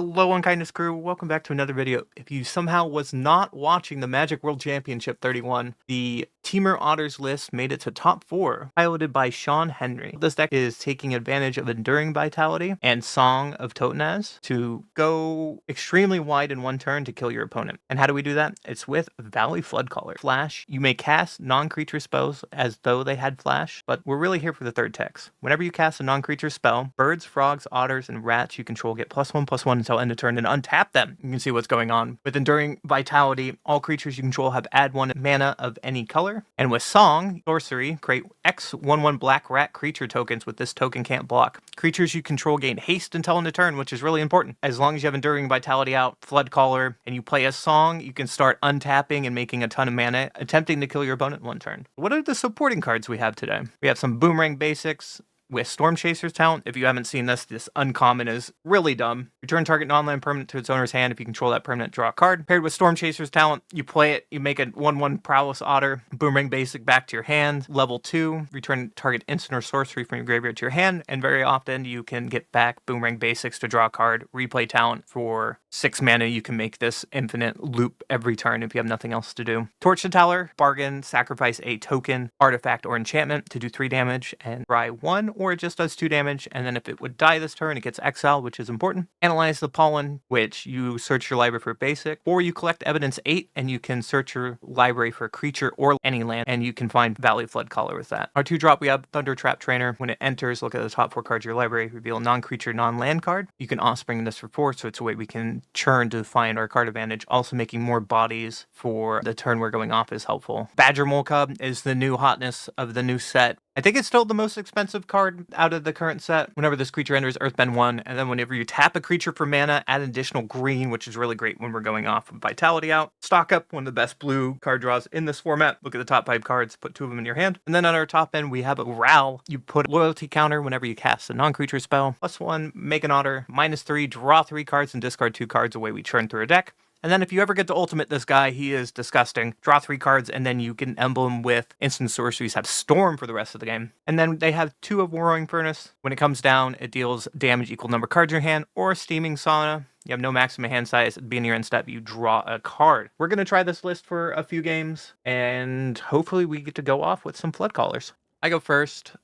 Hello, Unkindness crew. Welcome back to another video. If you somehow was not watching the Magic World Championship 31, the Temur Otters list made it to top 4, piloted by Shaun Henry. This deck is taking advantage of Enduring Vitality and Song of Totenaz to go extremely wide in one turn to kill your opponent. And how do we do that? It's with Valley Floodcaller. Flash, you may cast non-creature spells as though they had flash, but we're really here for the third text. Whenever you cast a non-creature spell, birds, frogs, otters, and rats you control get +1/+1 until end of turn and untap them. You can see what's going on. With Enduring Vitality, all creatures you control have add 1 mana of any color. And with Song, sorcery, create X/1/1 black rat creature tokens with this token can't block. Creatures you control gain haste until end of turn, which is really important. As long as you have Enduring Vitality out, Floodcaller, and you play a Song, you can start untapping and making a ton of mana, attempting to kill your opponent in one turn. What are the supporting cards we have today? We have some Boomerang basics, with Storm Chaser's talent. If you haven't seen this uncommon is really dumb. Return target non-land permanent to its owner's hand. If you control that permanent, draw a card. Paired with Storm Chaser's talent, you play it, you make a 1/1 Prowess Otter, Boomerang basic back to your hand. Level 2, return target instant or sorcery from your graveyard to your hand, and very often you can get back Boomerang basics to draw a card. Replay talent for 6 mana. You can make this infinite loop every turn if you have nothing else to do. Torch the Tower, bargain, sacrifice a token, artifact, or enchantment to do 3 damage, and dry 1, or it just does 2 damage, and then if it would die this turn, it gets exiled, which is important. Analyze the Pollen, which you search your library for basic, or you collect evidence 8, and you can search your library for a creature or any land, and you can find Valley Floodcaller with that. Our 2-drop, we have Thunder Trap Trainer. When it enters, look at the top 4 cards of your library, reveal a non-creature, non-land card. You can Offspring this for 4, so it's a way we can churn to find our card advantage. Also making more bodies for the turn we're going off is helpful. Badger Mole Cub is the new hotness of the new set. I think it's still the most expensive card out of the current set. Whenever this creature enters, Earthbend 1, and then whenever you tap a creature for mana, add an additional green, which is really great when we're going off with Vitality out. Stock Up, one of the best blue card draws in this format. Look at the top 5 cards, put 2 of them in your hand. And then on our top end, we have a Gruul. You put a loyalty counter whenever you cast a non-creature spell. +1, make an otter, -3, draw 3 cards and discard 2 cards, away we churn through a deck. And then if you ever get to ultimate this guy, he is disgusting. Draw 3 cards, and then you can emblem with instant sorceries, have Storm for the rest of the game. And then they have 2 of Warrowing Furnace. When it comes down, it deals damage equal number of cards in your hand, or Steaming Sauna. You have no maximum hand size. At the beginning of your end step, you draw a card. We're going to try this list for a few games, and hopefully we get to go off with some Floodcallers. I go first.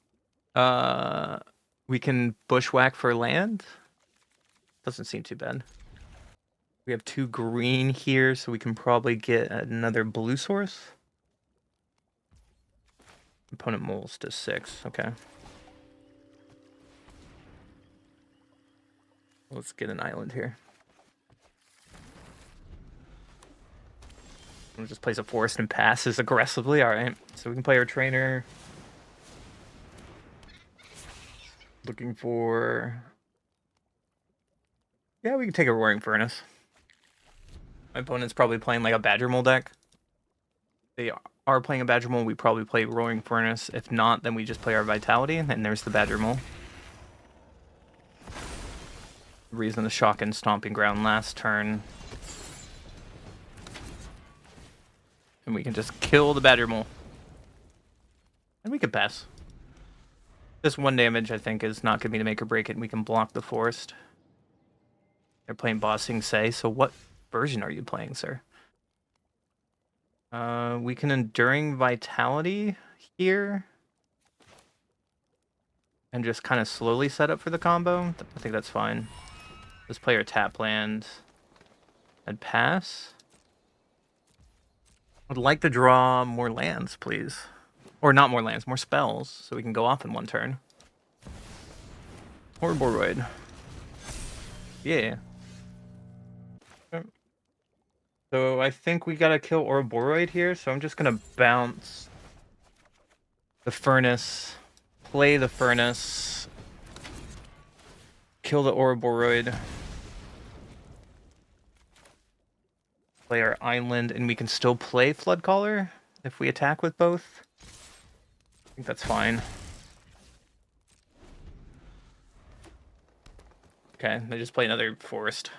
We can Bushwhack for land. Doesn't seem too bad. We have 2 green here, so we can probably get another blue source. Opponent moles to 6. Okay. Let's get an island here. We'll just plays a forest and passes aggressively. Alright, so we can play our trainer. Looking for... Yeah, we can take a Roaring Furnace. My opponent's probably playing like a Badger Mole deck. They are playing a Badger Mole, we probably play Roaring Furnace. If not, then we just play our Vitality, and there's the Badger Mole. Reason the Shock and Stomping Ground last turn. And we can just kill the Badger Mole. And we can pass. This 1 damage, I think, is not going to be to make or break it, and we can block the forest. They're playing Bossing Say, so what version are you playing, sir? We can Enduring Vitality here. And just kind of slowly set up for the combo. I think that's fine. Let's play our tap land and pass. I'd like to draw more lands, please. Or not more lands, more spells, so we can go off in 1 turn. Or Boroid. Yeah. So I think we gotta kill Ouroboros here, so I'm just gonna bounce the Furnace, play the Furnace, kill the Ouroboros, play our island, and we can still play Floodcaller if we attack with both. I think that's fine. Okay, they just play another forest.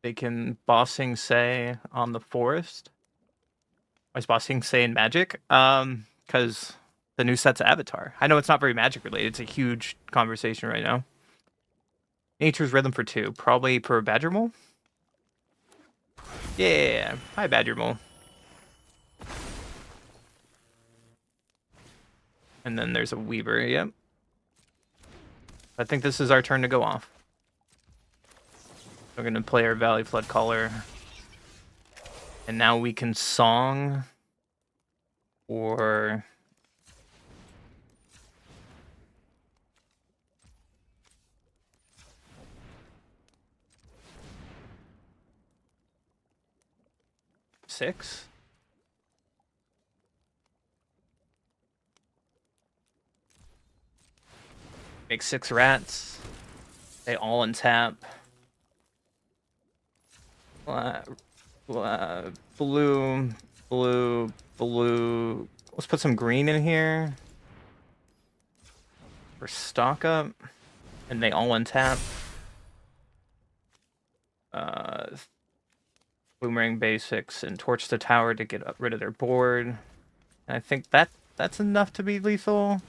They can Bossing Say on the forest. Why is Bossing Say in Magic? Because the new set's Avatar. I know it's not very Magic related. It's a huge conversation right now. Nature's Rhythm for 2. Probably for Badger Mole? Yeah. Hi, Badger Mole. And then there's a Weaver, yep. I think this is our turn to go off. We're going to play our Valley Floodcaller. And now we can Song or... six? Make 6 rats. They all untap. Blue, blue, blue. Let's put some green in here. For stock up. And they all untap. Boomerang basics and torch the tower to get rid of their board. And I think that's enough to be lethal.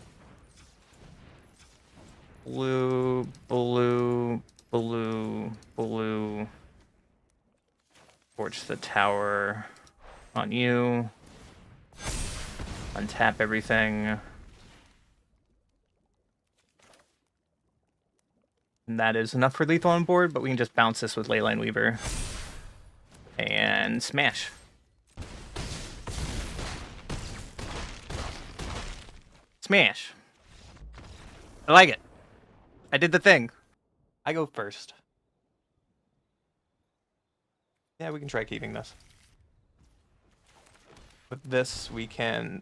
Blue, blue, blue, blue. Torch the tower on you. Untap everything. And that is enough for lethal on board, but we can just bounce this with Leyline Weaver. And smash. Smash. I like it. I did the thing. I go first. Yeah, we can try keeping this. With this, we can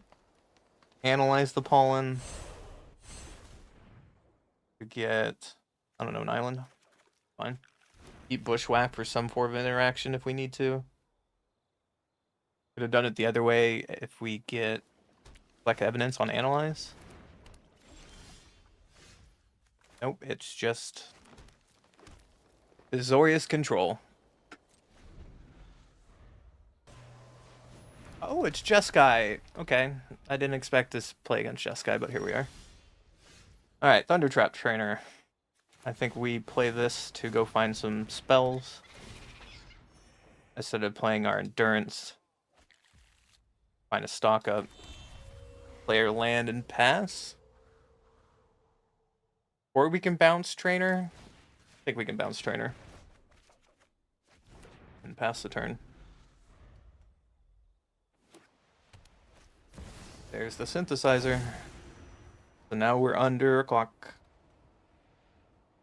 analyze the pollen to get, I don't know, an island. Fine. Keep Bushwhack for some form of interaction if we need to. Could have done it the other way if we get Collect Evidence on Analyze. Nope, it's just Azorius Control. Oh, it's Jeskai. Okay, I didn't expect to play against Jeskai, but here we are. Alright, Thundertrap Trainer. I think we play this to go find some spells. Instead of playing our Endurance. Find a stock up. Player land and pass. Or we can bounce Trainer. I think we can bounce Trainer. And pass the turn. There's the Synthesizer. So now we're under a clock.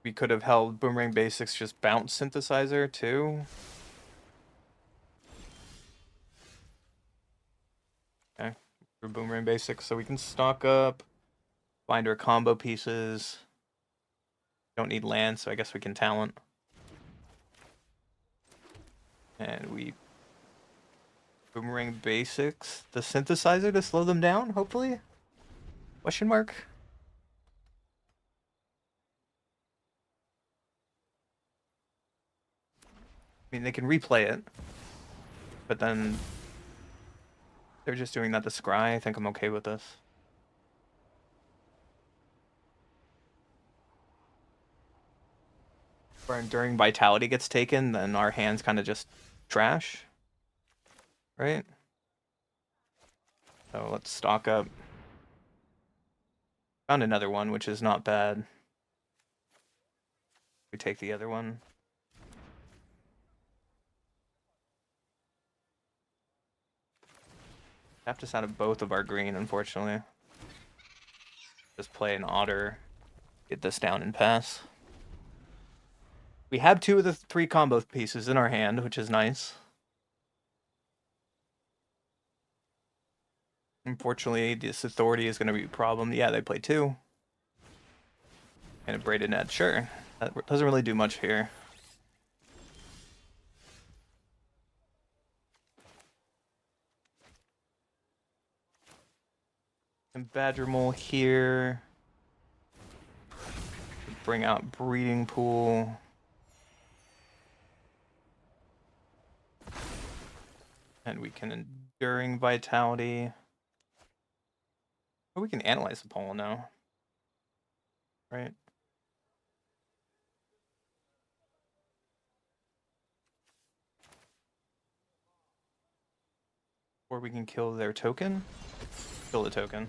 We could have held Boomerang Basics, just bounce Synthesizer too. Okay, for Boomerang Basics, so we can stock up, find our combo pieces. Don't need land, so I guess we can talent. And we Boomerang Basics the Synthesizer to slow them down, hopefully? Question mark? I mean, they can replay it, but then they're just doing that to scry. I think I'm okay with this. If our Enduring Vitality gets taken, then our hand's kind of just trash. Right? So let's stock up. Found another one, which is not bad. We take the other one. Tapped us out of both of our green, unfortunately. Just play an Otter. Get this down and pass. We have 2 of the 3 combo pieces in our hand, which is nice. Unfortunately, this Authority is going to be a problem. Yeah, they play 2. And a Braided Net, sure. That doesn't really do much here. And Badger Mole here. Bring out Breeding Pool. And we can Enduring Vitality. Oh, we can analyze the pollen now. Right? Or we can kill their token. Kill the token.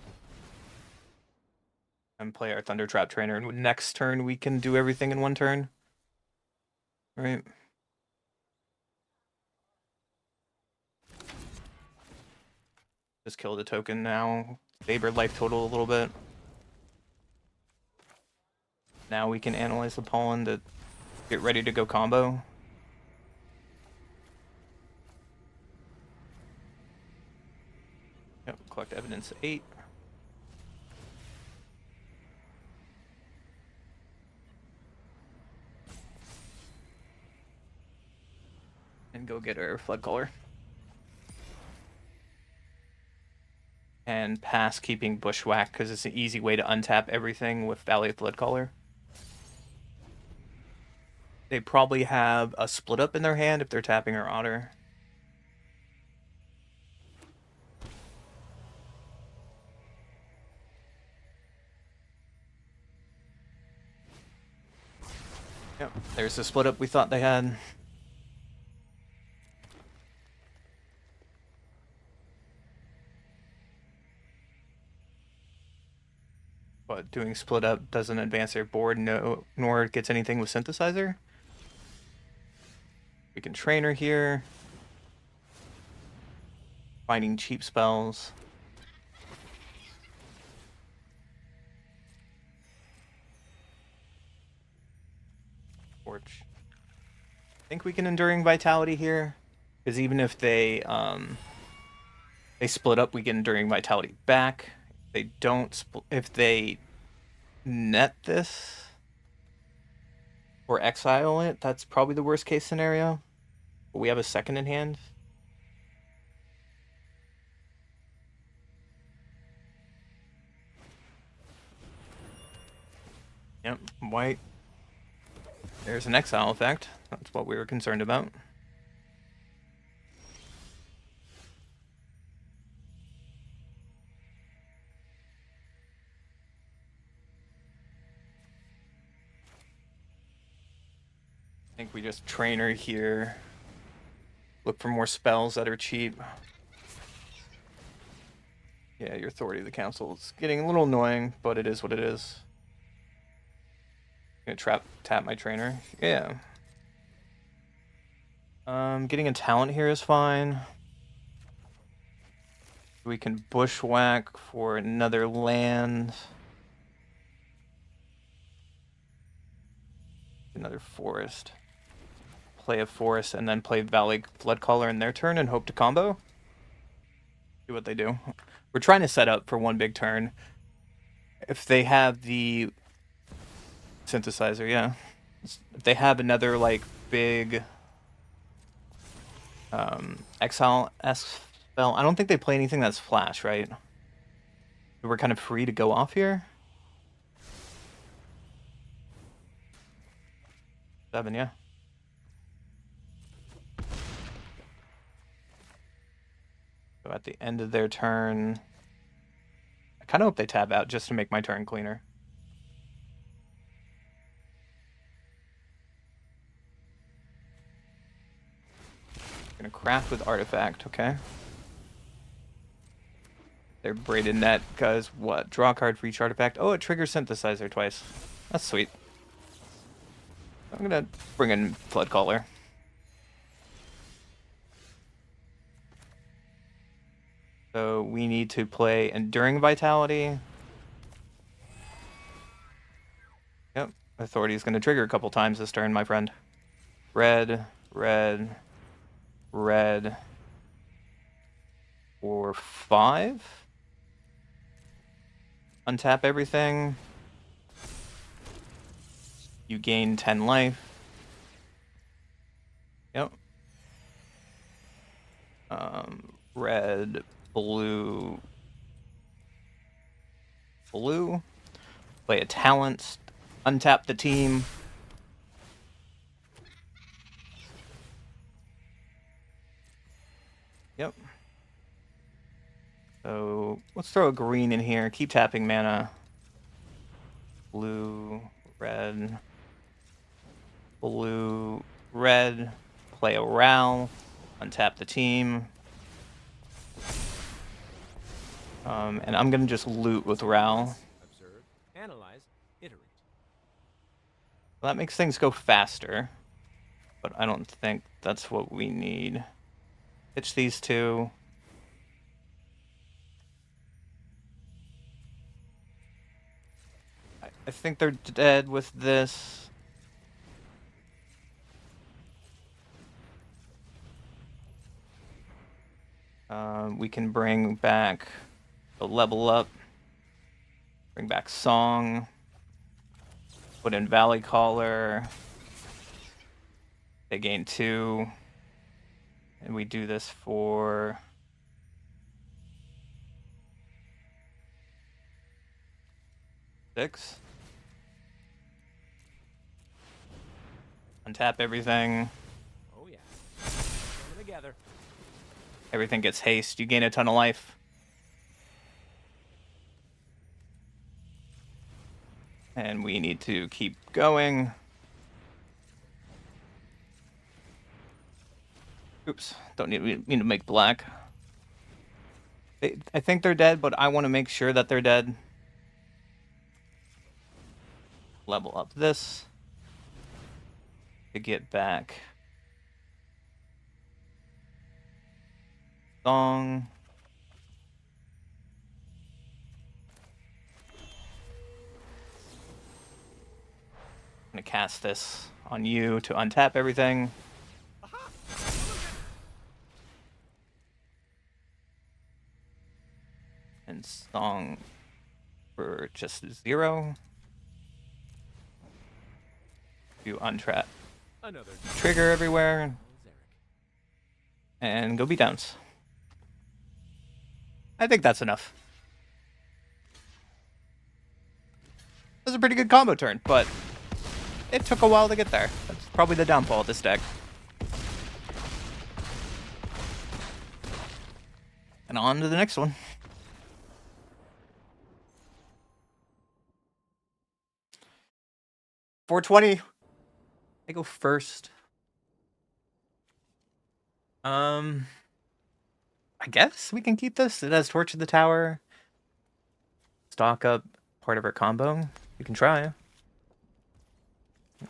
And play our Thunder Trap Trainer. And next turn we can do everything in one turn. Right? Just kill the token now. Saber life total a little bit. Now we can analyze the pollen to get ready to go combo. Yep, collect evidence 8. And go get our Floodcaller. And pass keeping Bushwhack because it's an easy way to untap everything with Valley Floodcaller. They probably have a split up in their hand if they're tapping our Otter. Yep, there's the split up we thought they had. But doing split up doesn't advance their board, nor gets anything with Synthesizer. We can Trainer here. Finding cheap spells. Torch. I think we can Enduring Vitality here, because even if they split up, we get Enduring Vitality back. If they don't, if they net this or exile it, that's probably the worst case scenario. But we have a second in hand. Yep, white. There's an exile effect. That's what we were concerned about. I think we just Trainer here. Look for more spells that are cheap. Yeah, your Authority of the Council is getting a little annoying, but it is what it is. I'm gonna tap my Trainer. Yeah. Getting a talent here is fine. We can Bushwhack for another land. Another forest. Play a forest and then play Valley Floodcaller in their turn and hope to combo. See what they do. We're trying to set up for one big turn. If they have the Synthesizer, yeah. If they have another like big exile-esque spell, I don't think they play anything that's flash, right? We're kind of free to go off here. 7, yeah. So at the end of their turn, I kind of hope they tab out just to make my turn cleaner. Gonna craft with Artifact, okay. They're Braided Net because what? Draw a card for each artifact. Oh, it triggers Synthesizer twice. That's sweet. I'm gonna bring in Floodcaller. So we need to play Enduring Vitality. Yep, Authority is going to trigger a couple times this turn, my friend. Red, red, red. For 5. Untap everything. You gain 10 life. Yep. Red, blue, blue. Play a talent. Untap the team. Yep. So let's throw a green in here. Keep tapping mana. Blue, red, blue, red. Play a Ral. Untap the team. And I'm gonna just loot with Ral. Observe, analyze, iterate. Well, that makes things go faster, but I don't think that's what we need. Pitch these two. I think they're dead with this. We can bring back the level up. Bring back Song. Put in Valley Caller. They gain 2. And we do this for 6. Untap everything. Oh yeah. Coming together. Everything gets haste. You gain a ton of life. And we need to keep going. Oops, we need to make black. I think they're dead, but I want to make sure that they're dead. Level up this to get back Song. I'm gonna cast this on you to untap everything. And Song for just 0. You untrap. Another Trigger everywhere. And go beat downs. I think that's enough. It was a pretty good combo turn, but it took a while to get there. That's probably the downfall of this deck. And on to the next one. $420. I go first. I guess we can keep this. It has Torch of the Tower. Stock up part of our combo. We can try.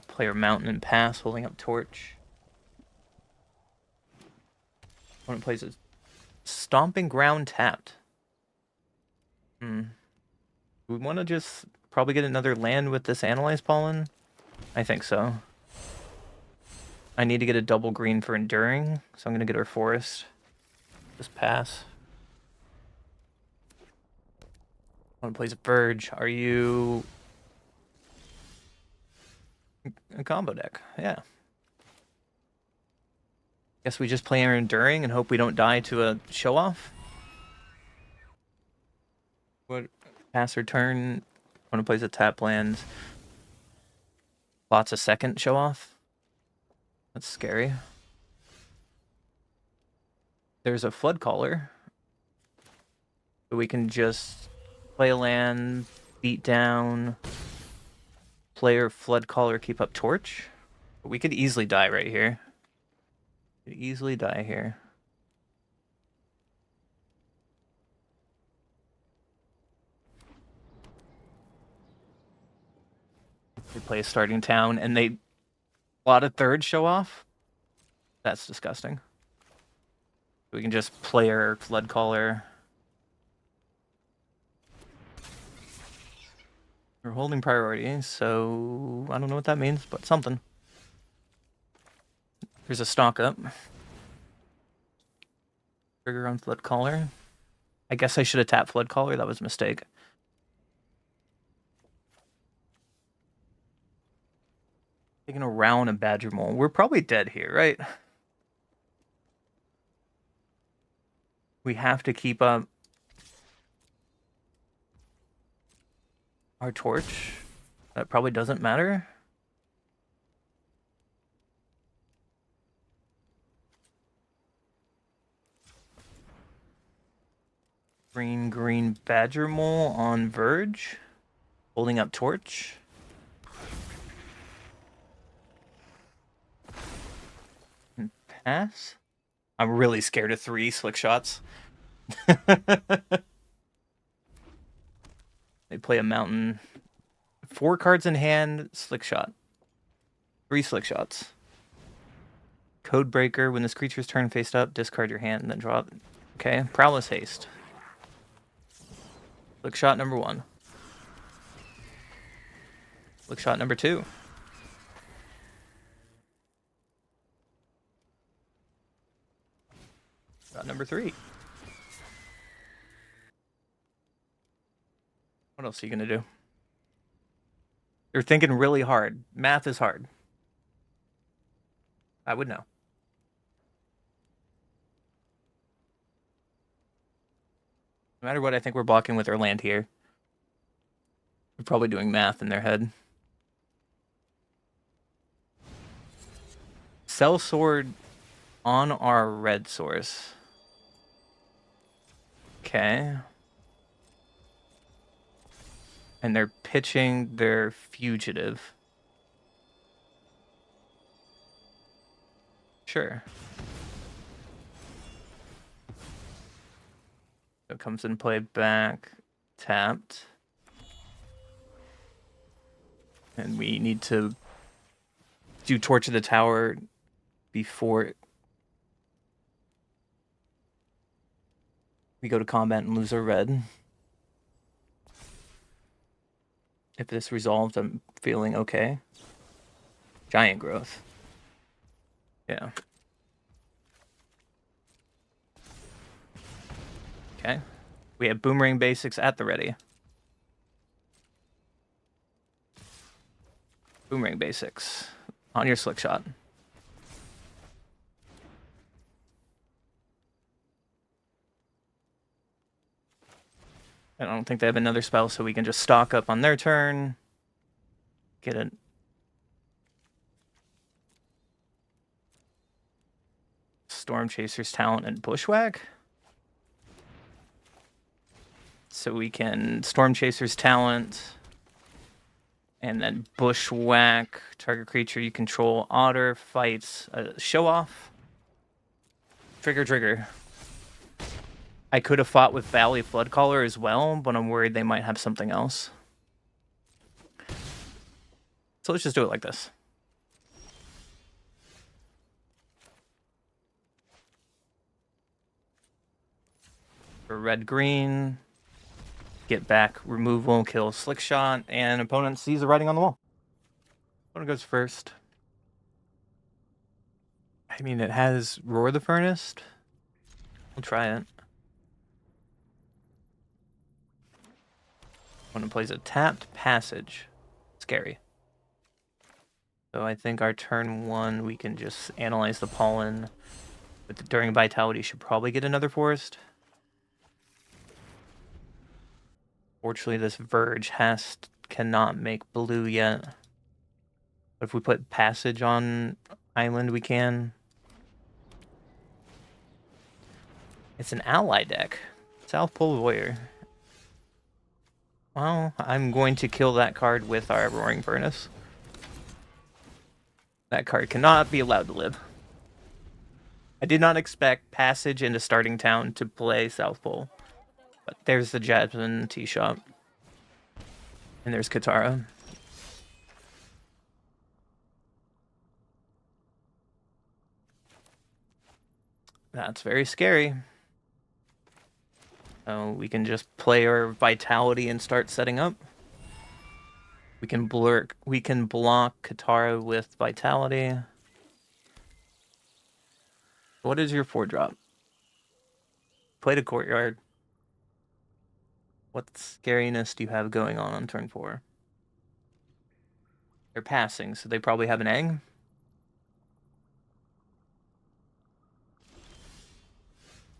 Player Mountain and Pass, holding up Torch. Opponent plays a Stomping Ground tapped. We want to just probably get another land with this Analyze Pollen. I think so. I need to get a double green for Enduring, so I'm going to get our Forest. Just pass. One plays a Verge. Are you a combo deck? Yeah. Guess we just play our Enduring and hope we don't die to a show off. What? Pass or turn. One plays a tap land. Lots of second show off. That's scary. There's a Floodcaller. So we can just play a land, beat down, player Floodcaller, keep up Torch. We could easily die right here. Could easily die here. They play a starting town and they a lot of thirds show off. That's disgusting. We can just play our Floodcaller. We're holding priority, so I don't know what that means, but something. There's a stock up. Trigger on Floodcaller. I guess I should have tapped Floodcaller. That was a mistake. Taking a round of Badger Mole. We're probably dead here, right? We have to keep up our Torch. That probably doesn't matter. Green Badger Mole on Verge. Holding up Torch. And pass. I'm really scared of 3 slick shots. play a mountain. 4 cards in hand, Slick Shot. 3 Slick Shots. Codebreaker, when this creature's turn faced up, discard your hand and then draw it. Okay, Prowess Haste. Slick Shot number 1. Slick Shot number 2. Shot number 3. What else are you gonna do? You're thinking really hard. Math is hard. I would know. No matter what, I think we're blocking with our land here. They're probably doing math in their head. Cell Sword on our red source. Okay. And they're pitching their fugitive. Sure. So it comes in play back, tapped. And we need to do Torch of the Tower before we go to combat and lose our red. If this resolves, I'm feeling okay. Giant Growth. Yeah. Okay. We have Boomerang Basics at the ready. Boomerang Basics on your Slick Shot. I don't think they have another spell, so we can just stock up on their turn. Get a Storm Chaser's Talent and Bushwhack. So we can Storm Chaser's Talent and then Bushwhack. Target creature you control, Otter, fights, Show Off. Trigger. I could have fought with Valley Floodcaller as well, but I'm worried they might have something else. So let's just do it like this. For red-green, get back removal, kill Slick Shot, and opponent sees the writing on the wall. Opponent goes first. I mean, it has Roar the Furnace. We'll try it. Opponent plays a tapped Passage. Scary. So I think our turn 1, we can just analyze the pollen. With during Vitality, should probably get another forest. Fortunately, this Verge cannot make blue yet. But if we put Passage on Island, we can. It's an ally deck. South Pole Warrior. Well, I'm going to kill that card with our Roaring Furnace. That card cannot be allowed to live. I did not expect Passage into Starting Town to play South Pole. But there's the Jasmine Tea Shop. And there's Katara. That's very scary. So we can just play our Vitality and start setting up. We can block Katara with Vitality. What is your 4-drop? Play the Courtyard. What scariness do you have going on turn 4? They're passing, so they probably have an egg.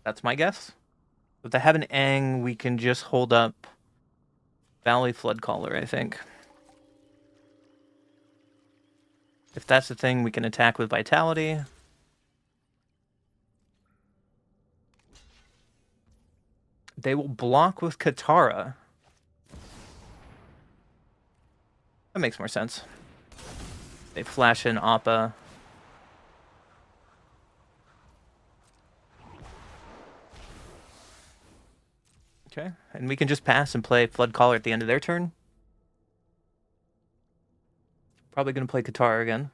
That's my guess. If they have an Aang, we can just hold up Valley Floodcaller, I think. If that's the thing, we can attack with Vitality. They will block with Katara. That makes more sense. They flash in Appa. Okay, and we can just pass and play Floodcaller at the end of their turn. Probably going to play Qatar again.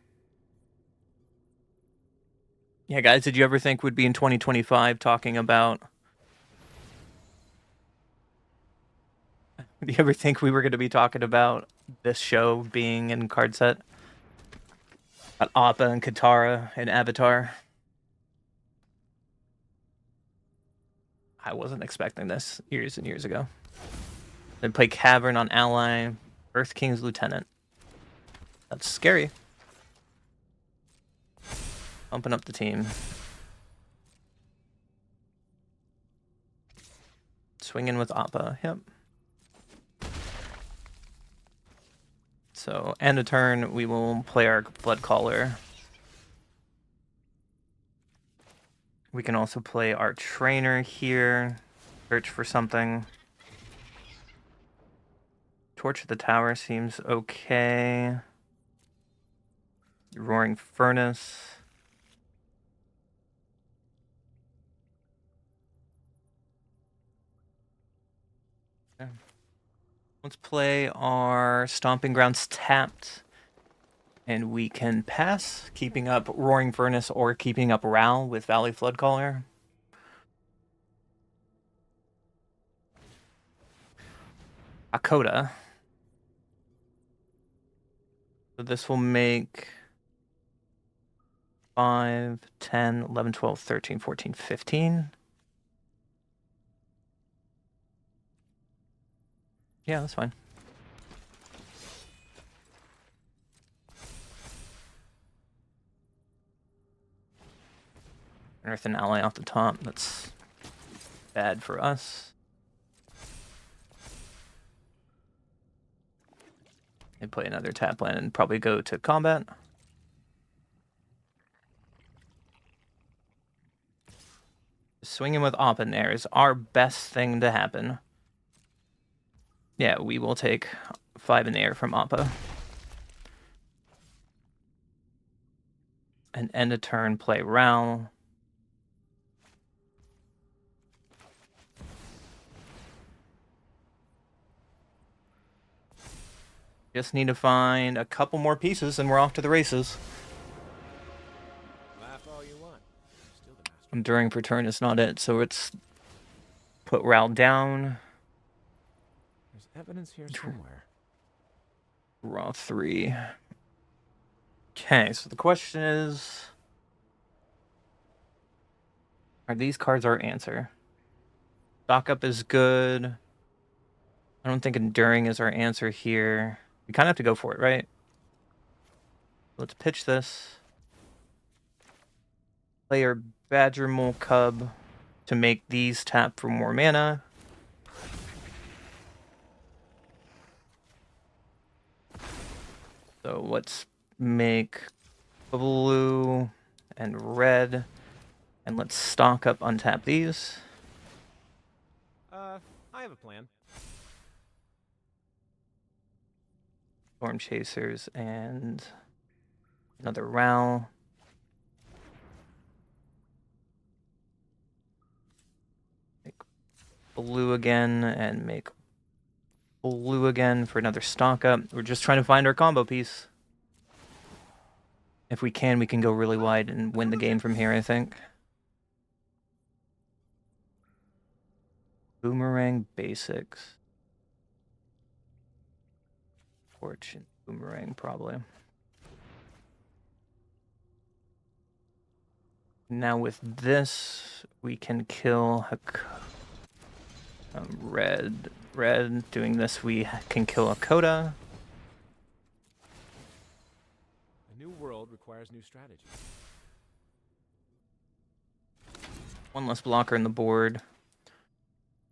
Yeah, guys, did you ever think we'd be in 2025 talking about... Do you ever think we were going to be talking about this show being in card set? About Appa and Katara and Avatar? I wasn't expecting this years and years ago. Then play Cavern on Ally, Earth King's Lieutenant. That's scary. Bumping up the team. Swinging with Appa, yep. So, end of turn, we will play our Floodcaller. We can also play our Trainer here. Search for something. Torch of the Tower seems okay. Roaring Furnace. Okay. Let's play our Stomping Grounds tapped. And we can pass, keeping up Roaring Furnace or keeping up Ral with Valley Floodcaller. Akota. So this will make 5, 10, 11, 12, 13, 14, 15. Yeah, that's fine. Earth and Ally off the top. That's bad for us. They play another tap land and probably go to combat. Swinging with Op in there is our best thing to happen. Yeah, we will take 5 in the air from Appa. And end a turn, play Ral. Just need to find a couple more pieces and we're off to the races. Laugh all you want. Still the master. Enduring per turn is not it, so it's put Ral down. There's evidence here somewhere. Draw 3. Okay, so the question is... Are these cards our answer? Stock up is good. I don't think Enduring is our answer here. We kind of have to go for it, right? Let's pitch this. Play our Badger Mole Cub to make these tap for more mana. So let's make blue and red. And let's stock up, untap these. I have a plan. Storm Chasers and another Ral. Make blue again and make blue again for another stock up. We're just trying to find our combo piece. If we can go really wide and win the game from here, I think. Boomerang basics. Fortune Boomerang, probably. Now with this, we can kill red. Doing this, we can kill Akota. A new world requires new strategy. One less blocker in the board.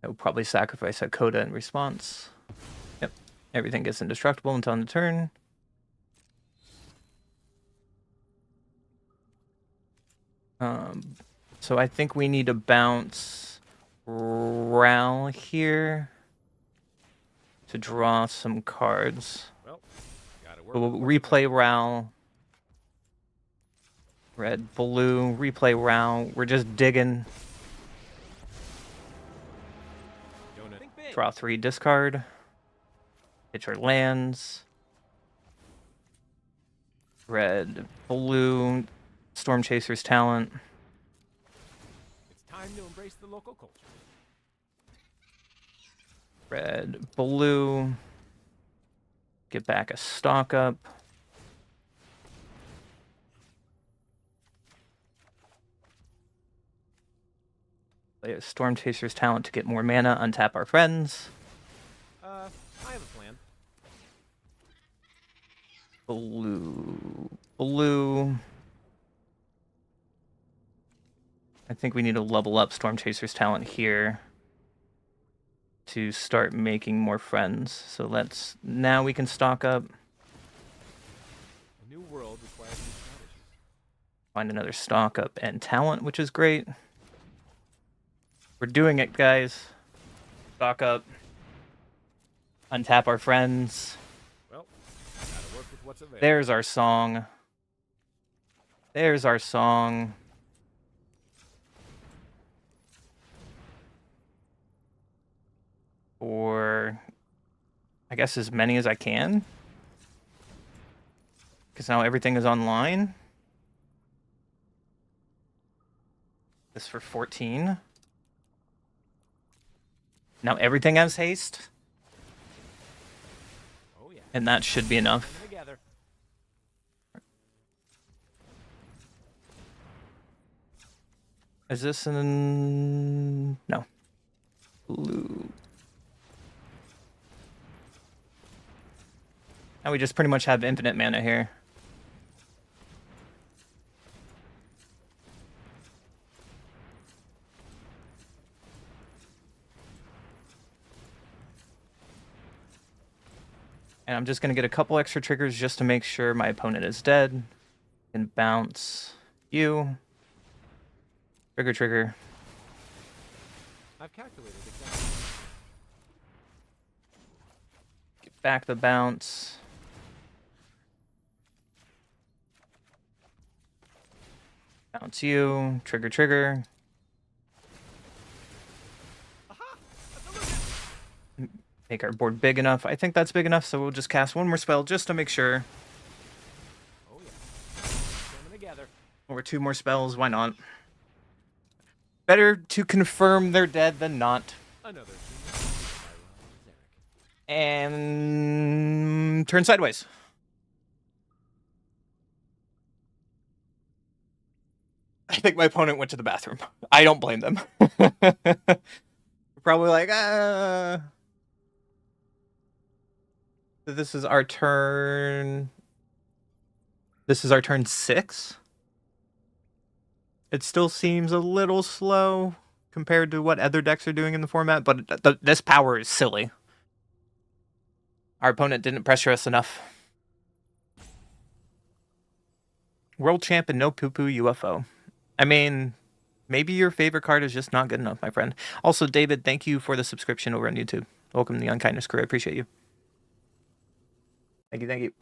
I will probably sacrifice Akota in response. Yep. Everything gets indestructible until end of turn. So I think we need to bounce Ral here to draw some cards. Well, gotta work. We'll replay Ral. Red, blue, replay Ral. We're just digging. Draw 3, discard. Hit your lands. Red, blue, Storm Chaser's Talent. It's time to embrace the local culture. Red, blue. Get back a stock up. Play a Storm Chaser's Talent to get more mana, untap our friends. I have a plan. Blue, blue. I think we need to level up Storm Chaser's Talent here to start making more friends. So now we can stock up. A new world requires new strategies. Find another stock up and talent, which is great. We're doing it, guys. Stock up. Untap our friends. Well, gotta work with what's available. There's our song. There's our song. For, I guess, as many as I can. Because now everything is online. This for 14. Now everything has haste. Oh yeah. And that should be enough. Coming together. Is this an... No. Blue. Now we just pretty much have infinite mana here. And I'm just going to get a couple extra triggers just to make sure my opponent is dead. And bounce you. Trigger, trigger. I've calculated exactly. Get back the bounce. Bounce you. Trigger, trigger. Make our board big enough. I think that's big enough, so we'll just cast one more spell just to make sure. Oh yeah. Coming together. Or 2 more spells, why not? Better to confirm they're dead than not. Another And turn sideways. I think my opponent went to the bathroom. I don't blame them. Probably like, This is our turn. This is our turn 6. It still seems a little slow compared to what other decks are doing in the format, but this power is silly. Our opponent didn't pressure us enough. World champ and no poo-poo UFO. I mean, maybe your favorite card is just not good enough, my friend. Also, David, thank you for the subscription over on YouTube. Welcome to the Unkindness crew. I appreciate you. Thank you, thank you.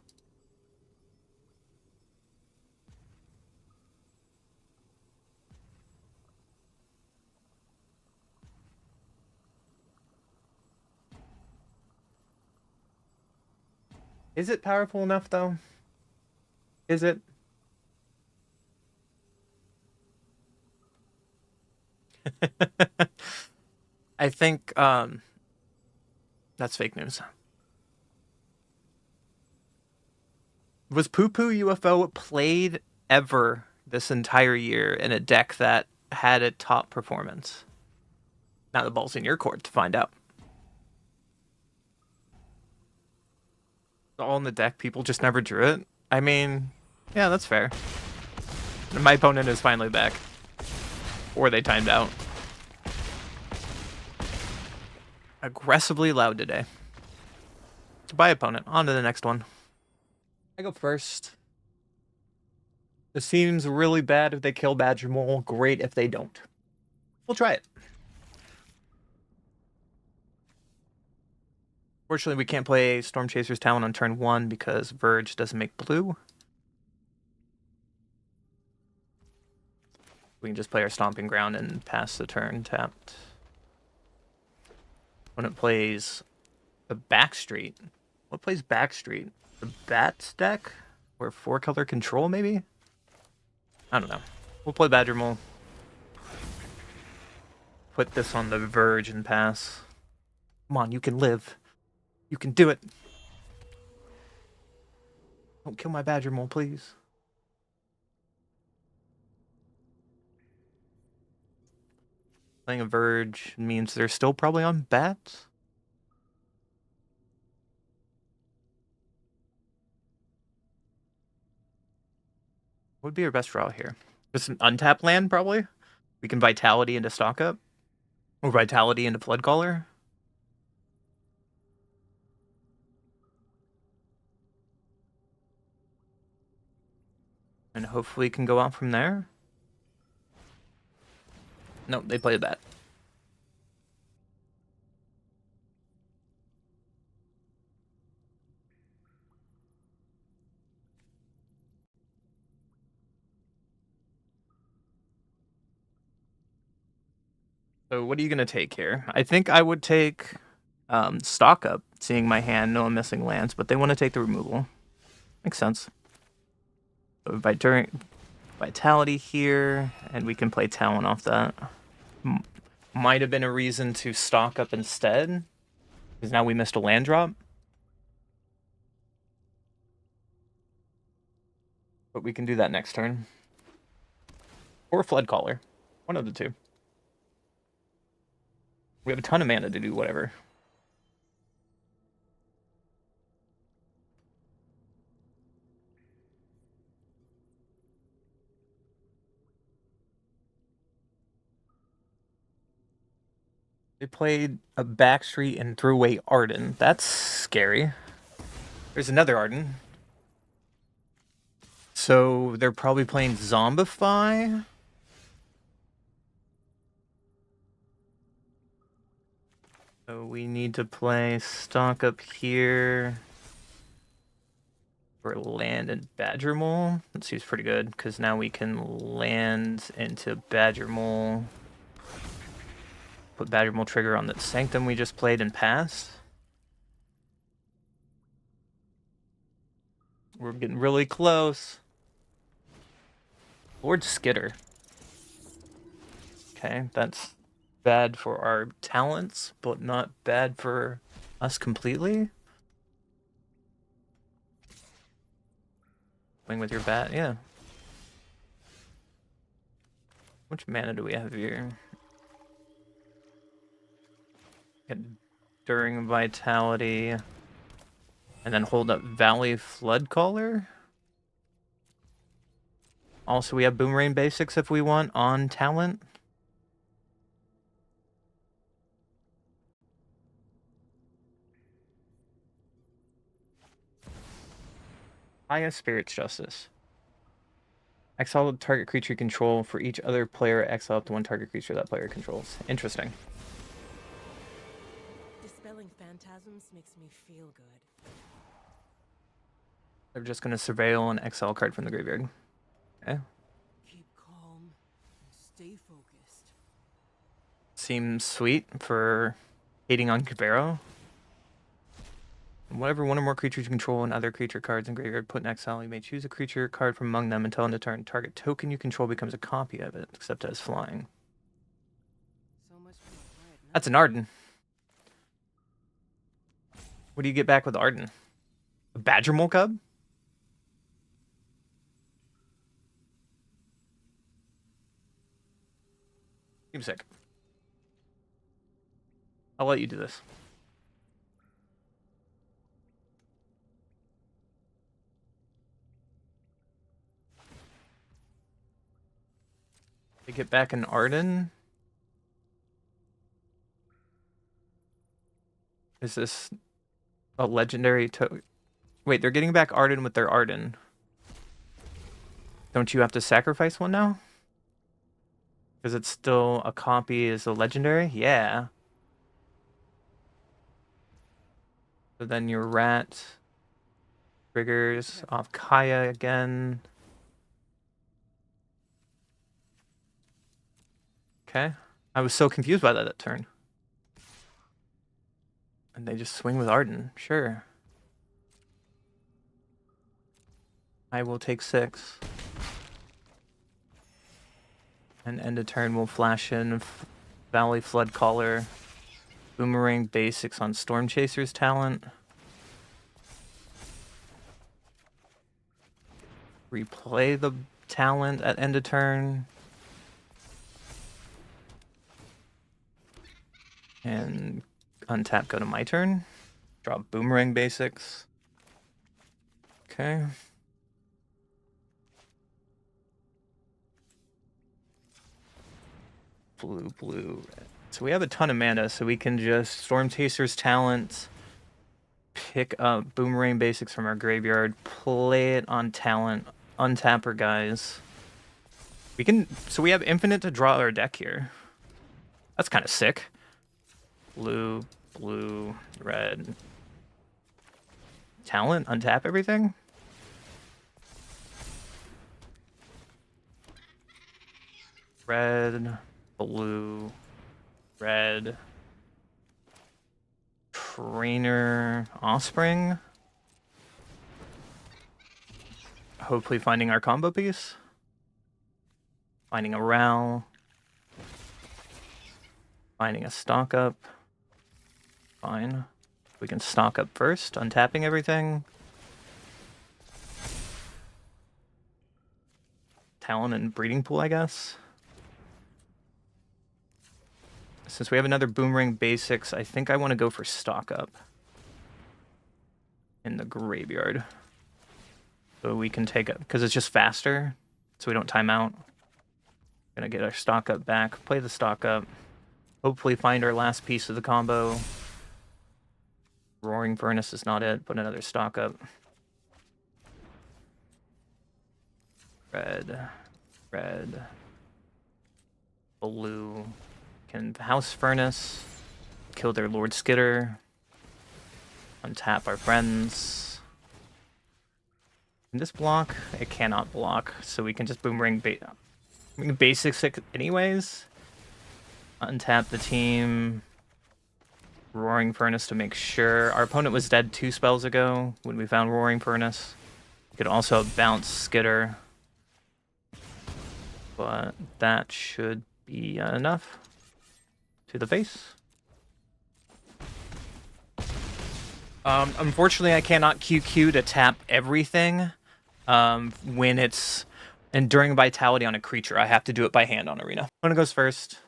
Is it powerful enough, though? Is it? I think that's fake news. Was Poo Poo UFO played ever this entire year in a deck that had a top performance? Now the ball's in your court to find out. All in the deck, people just never drew it. I mean, yeah, that's fair. My opponent is finally back. Or they timed out. Aggressively loud today. Goodbye, opponent. On to the next one. I go first. It seems really bad if they kill Badger Mole. Great if they don't. We'll try it. Fortunately, we can't play Storm Chaser's Talent on turn 1 because Verge doesn't make blue. We can just play our Stomping Ground and pass the turn tapped. when it plays the Backstreet. What plays Backstreet? The Bats deck? Or 4-color control, maybe? I don't know. We'll play Badger Mole. Put this on the verge and pass. Come on, you can live. You can do it. Don't kill my Badger Mole, please. Playing a verge means they're still probably on bats. What would be our best draw here? Just an untapped land, probably? We can Vitality into Stock Up. Or Vitality into Floodcaller. And hopefully can go out from there. Nope, they played that. So what are you going to take here? I think I would take Stock Up, seeing my hand, no I'm missing lands, but they want to take the removal. Makes sense. So Vitality here, and we can play Talon off that. Might have been a reason to Stock Up instead, because now we missed a land drop. But we can do that next turn. Or Floodcaller. One of the two. We have a ton of mana to do whatever. They played a Backstreet and threw away Arden. That's scary. There's another Arden. So they're probably playing Zombify. So we need to play Stock Up here. For land and Badger Mole. That seems pretty good, because now we can land into Badger Mole. Put Badger Mole trigger on the Sanctum we just played and passed. We're getting really close. Lord Skitter. Okay, that's bad for our talents, but not bad for us completely. Swing with your bat, yeah. How much mana do we have here? During Vitality. And then hold up Valley Floodcaller. Also, we have Boomerang Basics if we want on talent. Highest Spirit's Justice. Exile target creature you control for each other player. Exile up to one target creature that player controls. Interesting. Dispelling phantasms makes me feel good. They're just going to surveil an exile card from the graveyard. Okay. Keep calm and stay focused. Seems sweet for hating on Cabero. Whatever one or more creatures you control and other creature cards in graveyard put in exile, you may choose a creature card from among them until end of turn. Target token you control becomes a copy of it, except as flying. So much for quiet. That's an Arden. What do you get back with Arden? A Badger Mole Cub? Seems sick. I'll let you do this. They get back an Arden. Is this a legendary Wait, they're getting back Arden with their Arden. Don't you have to sacrifice one now? Because it's still a copy as a legendary? Yeah. So then your rat triggers off Kaya again. Okay. I was so confused by that turn. And they just swing with Arden. Sure. I will take 6. And end of turn we'll flash in Valley Floodcaller. Boomerang basics on Storm Chaser's talent. Replay the talent at end of turn. And untap, go to my turn. Drop Boomerang basics. Okay. Blue, blue, red. So we have a ton of mana, so we can just Storm Chaser's talent, pick up Boomerang basics from our graveyard, play it on talent, untap her guys. We can, so we have infinite to draw our deck here. That's kind of sick. Blue, blue, red. Talent, untap everything. Red, blue, red. Trainer, Offspring. Hopefully finding our combo piece. Finding a Ral. Finding a stock up. Fine. We can stock up first, untapping everything. Talent and Breeding Pool, I guess. Since we have another Boomerang basics, I think I want to go for stock up in the graveyard. So we can take it, because it's just faster, so we don't time out. Gonna get our stock up back, play the stock up. Hopefully find our last piece of the combo. Roaring Furnace is not it, but another stock up. Red, red, blue. Can House Furnace, kill their Lord Skitter, untap our friends. Can this block? It cannot block, so we can just Boomerang basics it anyways. Untap the team. Roaring Furnace to make sure. Our opponent was dead 2 spells ago when we found Roaring Furnace. We could also bounce Skitter. But that should be enough. To the face. Unfortunately, I cannot QQ to tap everything when it's Enduring Vitality on a creature. I have to do it by hand on Arena. Opponent goes first.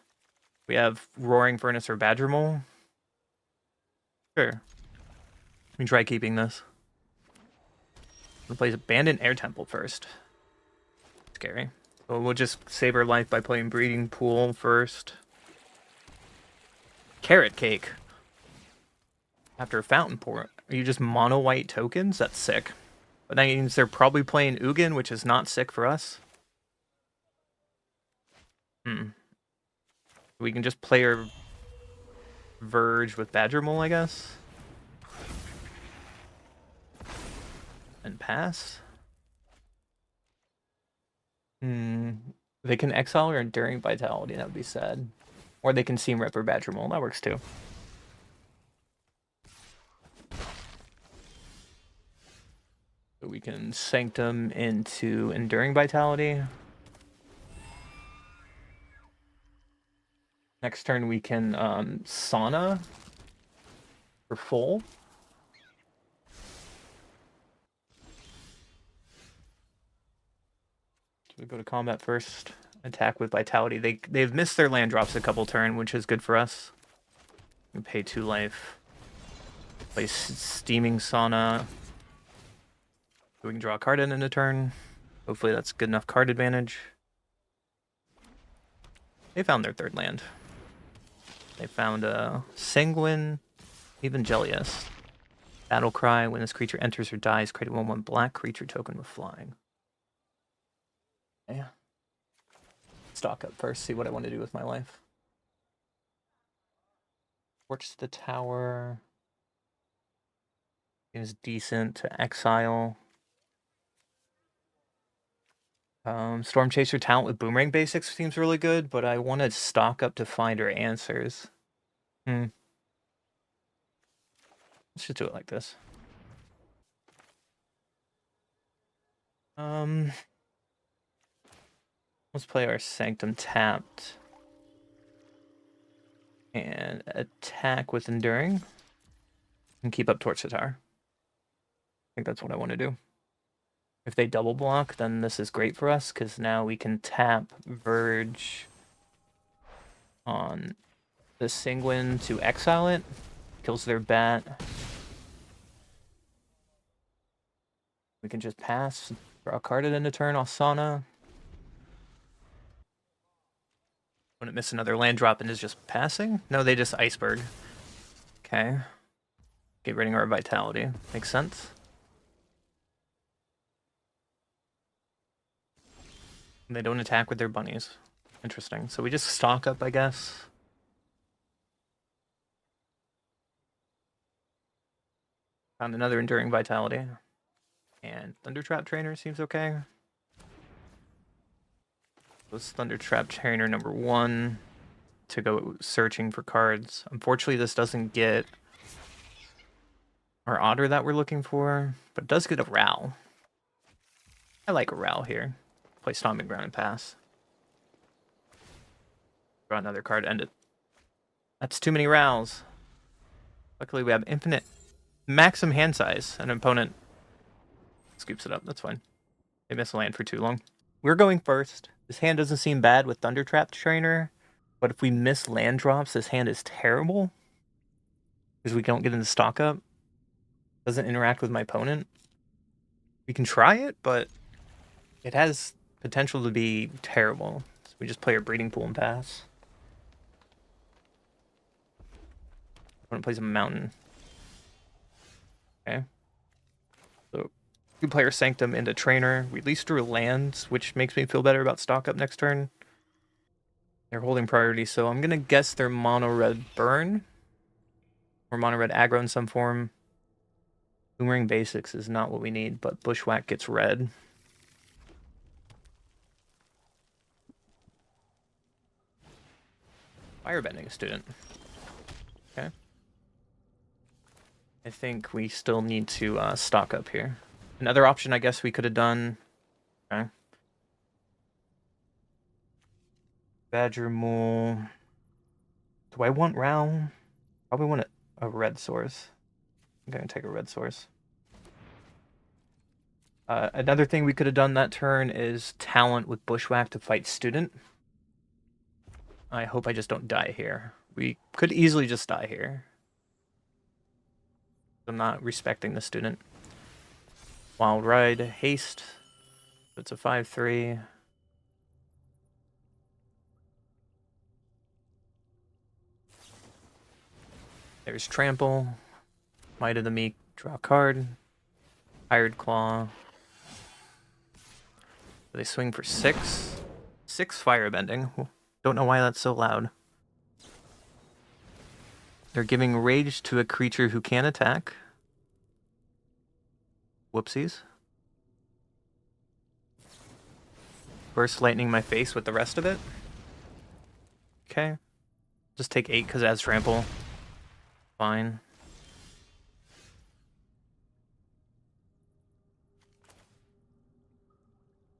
We have Roaring Furnace or Badger Mole. Sure. Let me try keeping this. We'll play Abandoned Air Temple first. Scary. So we'll just save our life by playing Breeding Pool first. Carrot Cake. After a Fountain Port. Are you just mono white tokens? That's sick. But that means they're probably playing Ugin, which is not sick for us. We can just play our Verge with Badger Mole, I guess. And pass. They can exile or Enduring Vitality, that would be sad. Or they can Seam Ripper Badger Mole, that works too. So we can Sanctum into Enduring Vitality. Next turn we can Sauna for full. So we go to combat first. Attack with Vitality. They've missed their land drops a couple turns, which is good for us. We pay 2 life. Play Steaming Sauna. We can draw a card in a turn. Hopefully that's good enough card advantage. They found their 3rd land. They found a Sanguine Evangelius. Battle Cry. When this creature enters or dies, create a 1/1 black creature token with flying. Yeah. Stock up first, see what I want to do with my life. Torch the tower. Is decent to exile. Storm Chaser talent with Boomerang basics seems really good, but I want to stock up to find our answers. Let's just do it like this. Let's play our Sanctum tapped. And attack with Enduring. And keep up Torch the Tower. I think that's what I want to do. If they double block, then this is great for us, because now we can tap Verge on the Sanguine to exile it. Kills their bat. We can just pass, draw a card at end of turn, Asana. Wouldn't miss another land drop and is just passing? No, they just Iceberg. Okay. Get rid of our Vitality. Makes sense. And they don't attack with their bunnies. Interesting. So we just stock up, I guess. Found another Enduring Vitality. And Thundertrap Trainer seems okay. Was Thundertrap Trainer number 1 to go searching for cards. Unfortunately, this doesn't get our Otter that we're looking for, but it does get a Ral. I like a Ral here. Play Stomping Ground and pass. Draw another card, end it. That's too many Rals. Luckily, we have infinite maximum hand size. An opponent scoops it up. That's fine. They miss a land for too long. We're going first. This hand doesn't seem bad with Thundertrap Trainer, but if we miss land drops, this hand is terrible. Because we don't get into stock up. Doesn't interact with my opponent. We can try it, but it has potential to be terrible. So we just play our Breeding Pool and pass. Opponent plays a Mountain. Okay. So we play our Sanctum into Trainer. We at least drew lands, which makes me feel better about stock up next turn. They're holding priority, so I'm gonna guess they're mono red burn. Or mono red aggro in some form. Boomerang Basics is not what we need, but Bushwhack gets red. Firebending a student. Okay. I think we still need to stock up here. Another option I guess we could have done. Okay. Badger Mole. Do I want Ral? Probably want a red source. I'm gonna take a red source. Another thing we could have done that turn is Talent with Bushwhack to fight Student. I hope I just don't die here. We could easily just die here. I'm not respecting the Student. Wild Ride, Haste. It's a 5/3. There's Trample. Might of the Meek, draw a card. Hired Claw. They swing for 6. 6 Firebending. Don't know why that's so loud. They're giving Rage to a creature who can attack. Whoopsies. Burst Lightning my face with the rest of it. Okay. Just take 8 because it has Trample. Fine.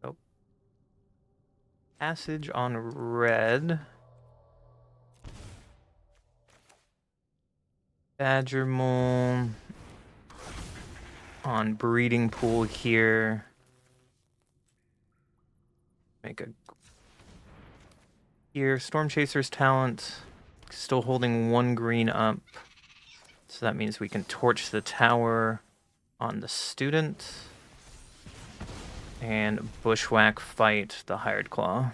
Oh. Passage on red. Badger Mole. On Breeding Pool here. Make a... Here, Storm Chaser's Talent. Still holding 1 green up. So that means we can torch the tower on the Student. And Bushwhack fight the Hired Claw.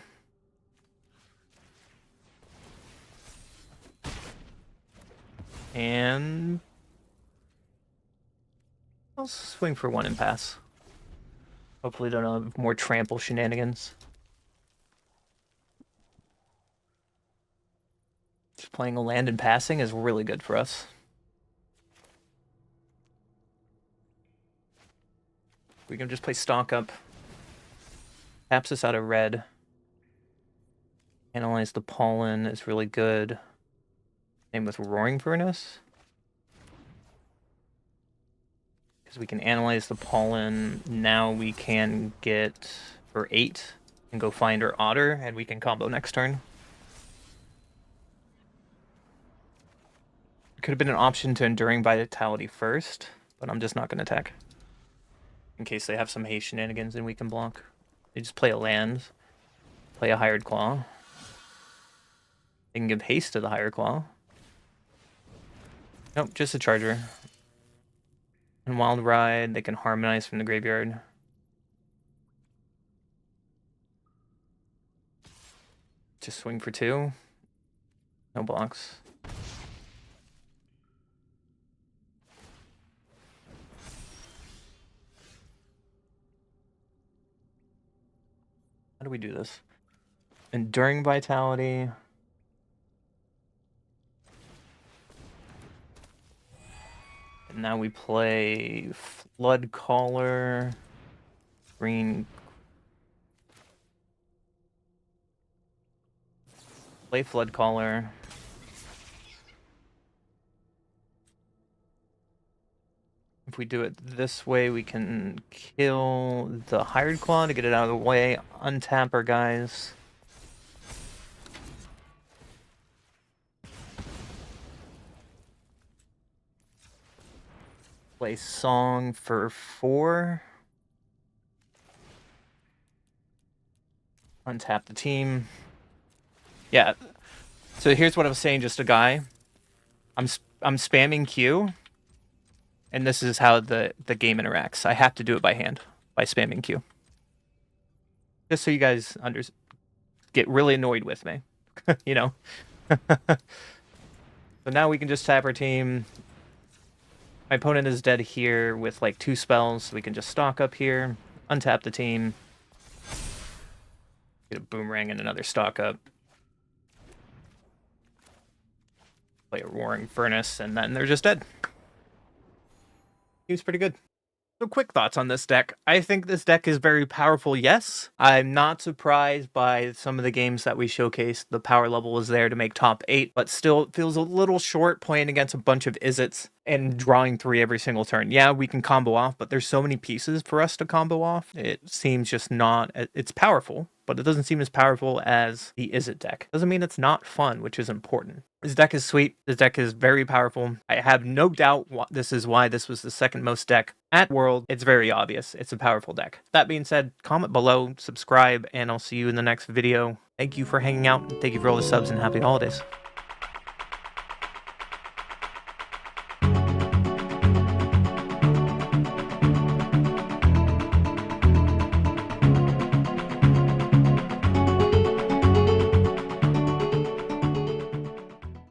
And I'll swing for 1 and pass. Hopefully don't have more trample shenanigans. Just playing a land and passing is really good for us. We can just play stock up. Taps us out of red. Analyze the Pollen is really good. Same with Roaring Furnace. because we can analyze the pollen. Now we can get for 8 and go find our otter, and we can combo next turn. Could have been an option to Enduring Vitality first, but I'm just not going to attack. In case they have some haste shenanigans and we can block. They just play a land, play a Hired Claw. They can give haste to the Hired Claw. Nope, just a Charger. And Wild Ride, they can Harmonize from the graveyard. Just swing for 2. No blocks. How do we do this? Enduring Vitality. And now we play Floodcaller. Green. Play Floodcaller. If we do it this way, we can kill the Hired Claw to get it out of the way, untap our guys. Play Song for 4. Untap the team. Yeah. So here's what I was saying, just a guy. I'm spamming Q. And this is how the game interacts. I have to do it by hand, by spamming Q. Just so you guys get really annoyed with me, you know? So now we can just tap our team. My opponent is dead here with like 2 spells, so we can just stock up here, untap the team, get a Boomerang and another stock up. Play a Roaring Furnace, and then they're just dead. Seems pretty good. So quick thoughts on this deck. I think this deck is very powerful, yes. I'm not surprised by some of the games that we showcased. The power level was there to make top 8, but still it feels a little short playing against a bunch of Izzets and drawing 3 every single turn. Yeah, we can combo off, but there's so many pieces for us to combo off. It seems just not... It's powerful, but it doesn't seem as powerful as the Izzet deck. Doesn't mean it's not fun, which is important. This deck is sweet. This deck is very powerful. I have no doubt this is why this was the second most deck at World. It's very obvious. It's a powerful deck. That being said, comment below, subscribe, and I'll see you in the next video. Thank you for hanging out. Thank you for all the subs, and happy holidays.